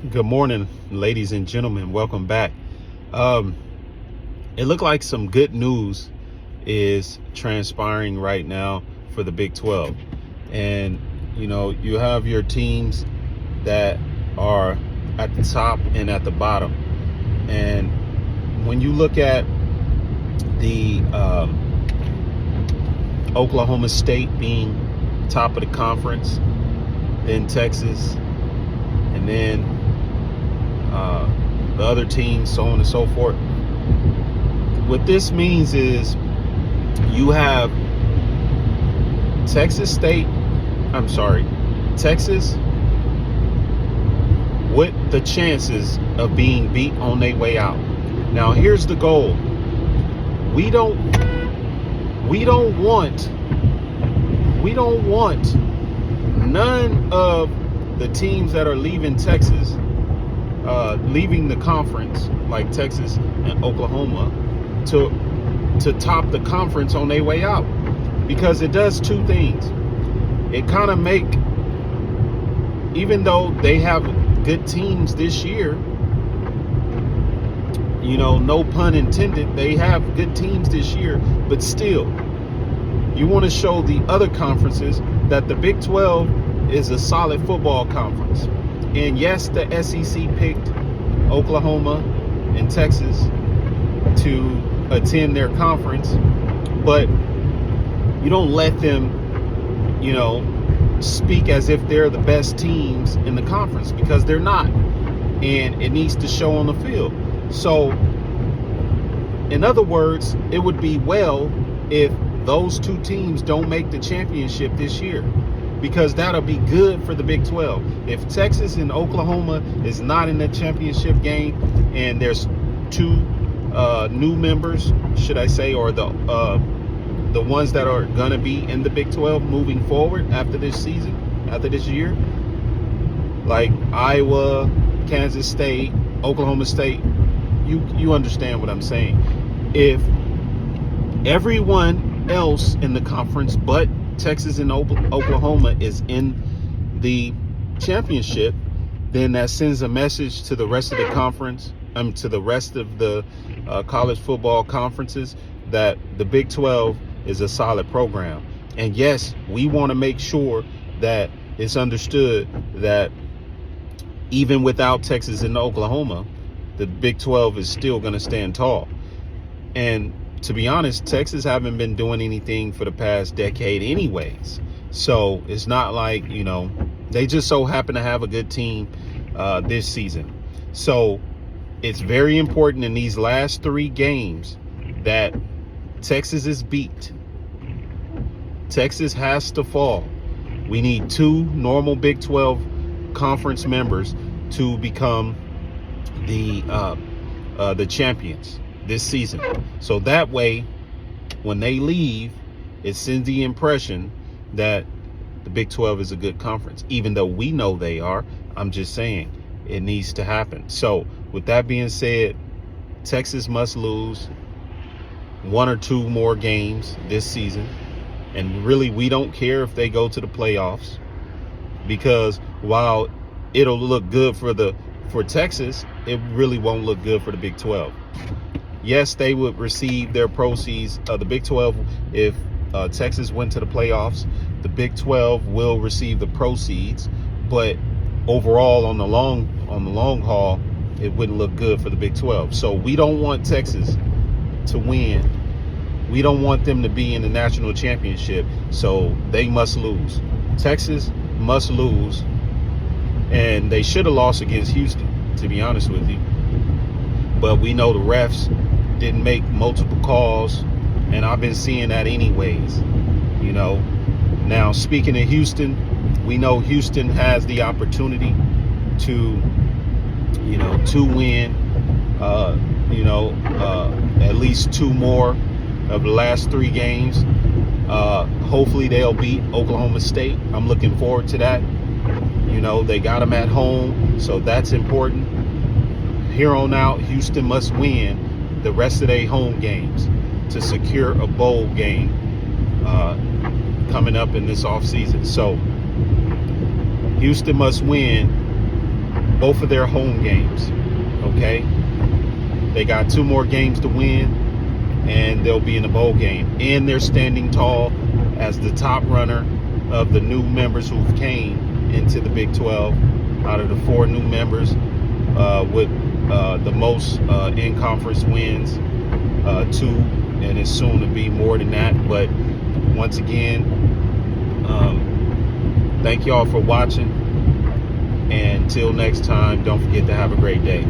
Good morning, ladies and gentlemen. Welcome back. Um, it looked like some good news is transpiring right now for the Big 12. And, you have your teams that are at the top and at the bottom. And when you look at the Oklahoma State being top of the conference, then Texas, and then the other teams, so on and so forth. What this means is you have Texas with the chances of being beat on their way out. Now here's the goal. We don't want none of the teams that are leaving Texas, leaving the conference, like Texas and Oklahoma, to top the conference on their way out, because it does two things. It kind of make, even though they have good teams this year, no pun intended, they have good teams this year, but still, you want to show the other conferences that the Big 12 is a solid football conference. And yes, the SEC picked Oklahoma and Texas to attend their conference, but you don't let them, speak as if they're the best teams in the conference, because they're not. And it needs to show on the field. So, in other words, it would be well if those two teams don't make the championship this year, because that'll be good for the Big 12. If Texas and Oklahoma is not in the championship game, and there's two new members, should I say, or the ones that are going to be in the Big 12 moving forward after this season, after this year, like Iowa, Kansas State, Oklahoma State, you understand what I'm saying. If everyone else in the conference but Texas and Oklahoma is in the championship, then that sends a message to the rest of the conference, to the rest of the college football conferences, that the Big 12 is a solid program. And yes, we want to make sure that it's understood that even without Texas and Oklahoma, the Big 12 is still going to stand tall. And to be honest, Texas haven't been doing anything for the past decade anyways. So it's not like, they just so happen to have a good team this season. So it's very important in these last three games that Texas is beat. Texas has to fall. We need two normal Big 12 conference members to become the champions this season. So that way, when they leave, it sends the impression that the Big 12 is a good conference, even though we know they are. I'm just saying it needs to happen. So with that being said, Texas must lose one or two more games this season. And really, we don't care if they go to the playoffs, because while it'll look good for Texas, it really won't look good for the Big 12. Yes, they would receive their proceeds of the Big 12 if Texas went to the playoffs. The Big 12 will receive the proceeds, but overall, on the long haul, it wouldn't look good for the Big 12. So we don't want Texas to win. We don't want them to be in the national championship. So they must lose. Texas must lose, and they should have lost against Houston, to be honest with you. But we know the refs didn't make multiple calls, and I've been seeing that anyways. Now, speaking of Houston, we know Houston has the opportunity to win at least two more of the last three games. Hopefully they'll beat Oklahoma State. I'm looking forward to that. They got them at home, so that's important. Here on out, Houston must win the rest of their home games to secure a bowl game coming up in this offseason. So Houston must win both of their home games. Okay, they got 2 more games to win, and they'll be in the bowl game. And they're standing tall as the top runner of the new members who've came into the Big 12. Out of the 4 new members, with the most in-conference wins, 2, and it's soon to be more than that. But once again, thank y'all for watching. And until next time, don't forget to have a great day.